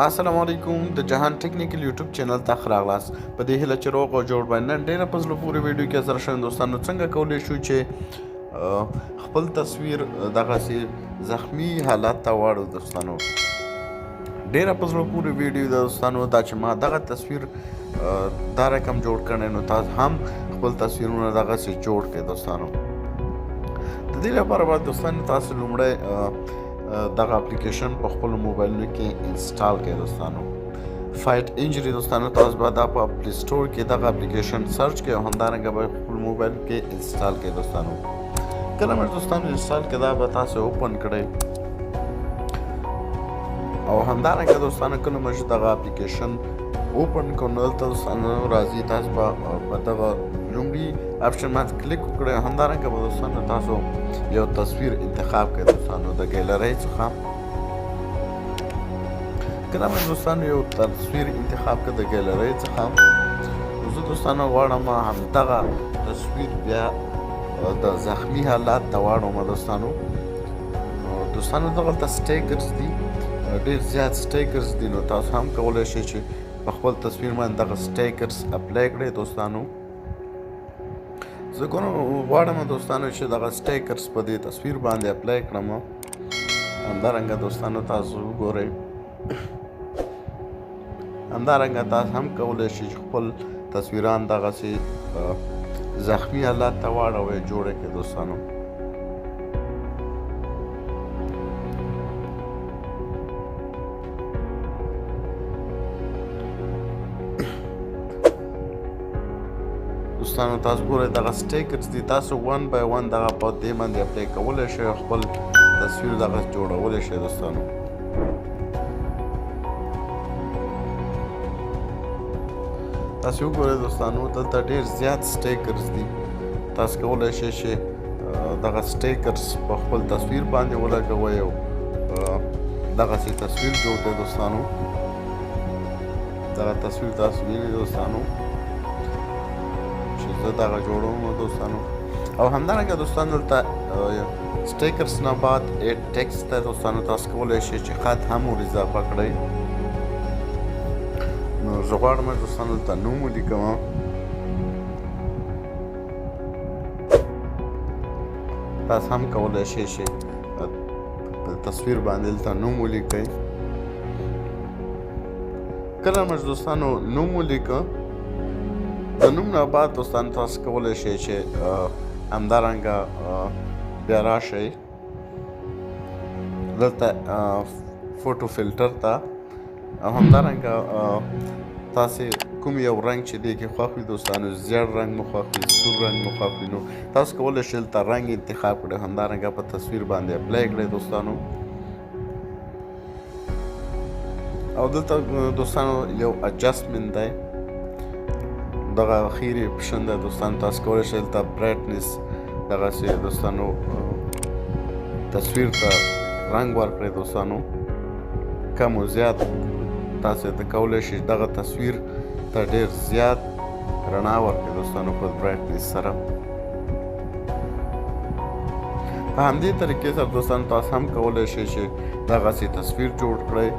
السلام علیکم د جهان ټیکنیکل یوټیوب چینل ته راغلاست په دې هیله چې روغ او جوړ باندې نن ډیره په زړه پورې ویډیو کې سره شوم دوستانو څنګه کولی شو چې خپل تصویر دغسې زخمی حالت ته واړو دوستانو ډیره په زړه پورې ویډیو ده دوستانو دا چې ما دغه تصویر دا رقم جوړ کړی نو تاسو هم خپل تصویرونه دغسې جوړ کړئ دوستانو د دې لپاره باید دوستانو تاسو لومړی دغه اپلیکیشن په خپل موبایلونو کې انسټال کړئ دوستانو فایټ انجری دوستانو تاسو به دا په پلی سټور کې دغه اپلیکیشن سرچ کړئ او همدارنګه به خپل موبایل کې انسټال کړئ دوستانو کله مې دوستانو انسټال کړئ دا به تاسو اوپن کړئ او همدارنګه دوستانو کله مې دغه اپلیکیشن اوپن کړو نو دلته دوستانو راځي تاسو به په دغه لومړي اپشن باندې کلیک وکړئ همدارنګه به دوستانو تاسو یو تصویر انتخاب کړئ دوستانو د ګیلرۍ څخه کله مې دوستانو یو تصویر انتخاب کړ د ګیلرۍ څخه زه دوستانو غواړم همدغه تصویر بیا د زخمی حالات ته واړوم دوستانو دغلته سټیکرز دي ډېر زیات سټیکرز دي نو تاسو هم کولی شئ چې په خپل تصویر باندې دغه سټیکرز اپلای کړئ دوستانو زه غواړم دوستانو چې دغه سټیکرز په دې تصویر باندې اپلای کړم همدارنګه دوستانو تاسو وګورئ همدارنګه تاسو هم کولی شئ چې خپل تصویران دغسې زخمی حالات ته واړوئ جوړ کړئ دوستانو دوستانو تاسو ګورئ دغه سټیکرز دي تاسو ون بای ون دغه په دې باندې اپلای کولی شئ او خپل تصویر دغه جوړولی شئ دوستانو تاسو وګورئ دوستانو دلته ډېر زیات سټیکرز دي تاسو کولی شئ چې دغه سټیکرز په خپل تصویر باندې ولګوئ او دغسې تصویر جوړ کړئ دوستانو دغه تصویر تاسو وینئ دوستانو زه دغه جوړوم دوستانو او همدارنګه دوستانو دلته سټیکرز نه بعد ایډ ټیکسټ ته دوستانو تاسو کولی شئ چې خط هم ور اضافه کړئ نو زه غواړم دوستانو دلته نوم ولیکم تاسو هم کولی شئ چې په تصویر باندې دلته نوم ولیکئ کله مې دوستانو نوم ولیکه د نوم نه بعد دوستانو تاسو کولی شئ چې همدارنګه بیا راشئ دلته فوټو فلټر ته او همدارنګه تاسې کوم یو رنګ چې دی کې خوښ وي دوستانو زیړ رنګ مو خوښ وي سور رنګ مو خوښ وي نو تاسو کولی شئ دلته رنګ انتخاب کړئ همدارنګه په تصویر باندې اپلای کړئ دوستانو او دلته دوستانو یو اجسټمنټ دی دغه اخیری اپشن ده دوستانو تاسو کولی شئ دلته برایټنس دغسې دوستانو تصویر ته رنګ ورکړئ دوستانو کم و زیات تاسو ته کولی شئ دغه تصویر ته ډېر زیات رڼا ورکړئ دوستانو په برایټنس سره په همدې طریقې سره دوستانو تاسو هم کولی شئ چې دغسې تصویر جوړ کړئ